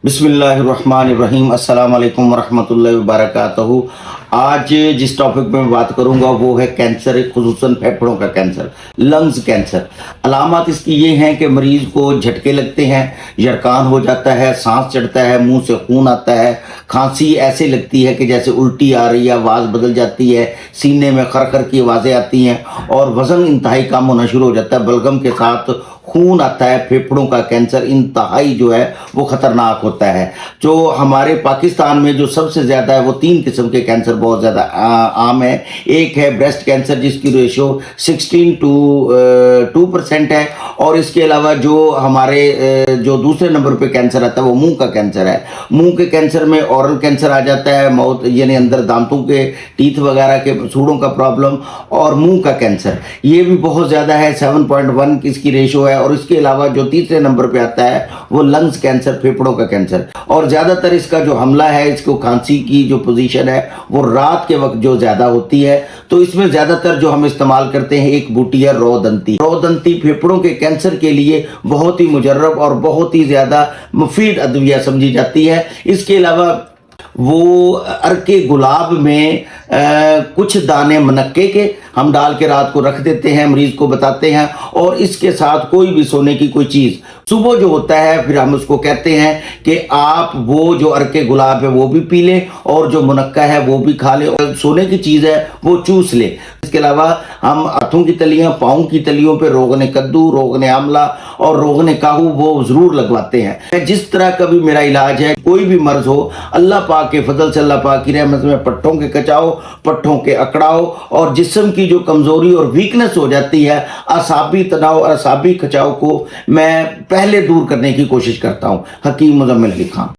बिस्मिल्लाहिर्रहमानिर्रहीम। अस्सलाम वालेकुम वरहमतुल्लाहि वबरकातुहू। आज जिस टॉपिक पे मैं बात करूंगा वो है कैंसर, खुसूसन फेफड़ों का कैंसर, लंग्स कैंसर। अलामत इसकी ये हैं कि मरीज को झटके लगते हैं, यरकान हो जाता है, सांस चढ़ता है, मुंह से खून आता है, खांसी ऐसे लगती है कि जैसे उल्टी आ रही है, आवाज़ बदल जाती है, सीने में खरखर की आवाज़ें आती हैं और वज़न इंतहाई कम होना शुरू हो जाता है, बलगम के साथ खून आता है। फेफड़ों का कैंसर इंतहाई जो है वो खतरनाक होता है। जो हमारे पाकिस्तान में जो सबसे ज़्यादा है वो 3 किस्म के कैंसर बहुत ज़्यादा आम है। एक है ब्रेस्ट कैंसर जिसकी रेशो 16 to 2% है, और इसके अलावा जो हमारे जो दूसरे नंबर पे कैंसर आता है वो मुंह का कैंसर है। मुंह के कैंसर में ओरल कैंसर आ जाता है, माउथ यानी अंदर दांतों के टीथ वगैरह के सूढ़ों का प्रॉब्लम, और मुंह का कैंसर ये भी बहुत ज़्यादा है, 7.1 की इसकी रेशो है। और इसके अलावा जो तीसरे नंबर पे आता है वो लंग्स कैंसर, फेफड़ों का कैंसर। और ज़्यादातर इसका जो हमला है, इसको खांसी की जो पोजीशन है वो रात के वक्त जो ज़्यादा होती है, तो इसमें ज़्यादातर जो हम इस्तेमाल करते हैं एक बूटी है रोदंती। रोदंती फेफड़ों के कैंसर के लिए बहुत ही मुजर्रब और बहुत ही ज़्यादा मुफीद अद्विया समझी जाती है। इसके अलावा वो अर्के गुलाब में कुछ दाने मनक्के के हम डाल के रात को रख देते हैं, मरीज को बताते हैं, और इसके साथ कोई भी सोने की कोई चीज़ सुबह जो होता है फिर हम उसको कहते हैं कि आप वो जो अर्के गुलाब है वो भी पी लें और जो मुनक्का है वो भी खा लें, और सोने की चीज़ है वो चूस लें। इसके अलावा हम हाथों की तलियां, पाँव की तलियों पे रोगने कद्दू, रोगने आमला और रोगने काहू वो ज़रूर लगवाते हैं। जिस तरह का भी मेरा इलाज है, कोई भी मर्ज हो, अल्लाह पाक के फजल से, अल्लाह पाक की रहमत में पट्टों के कचाओ, पट्टों के अकड़ाओ, और जिस्म की जो कमज़ोरी और वीकनेस हो जाती है, असाबी तनाव और असाबी खचाव को मैं पहले दूर करने की कोशिश करता हूँ। हकीम मुजम्मिल अली खान।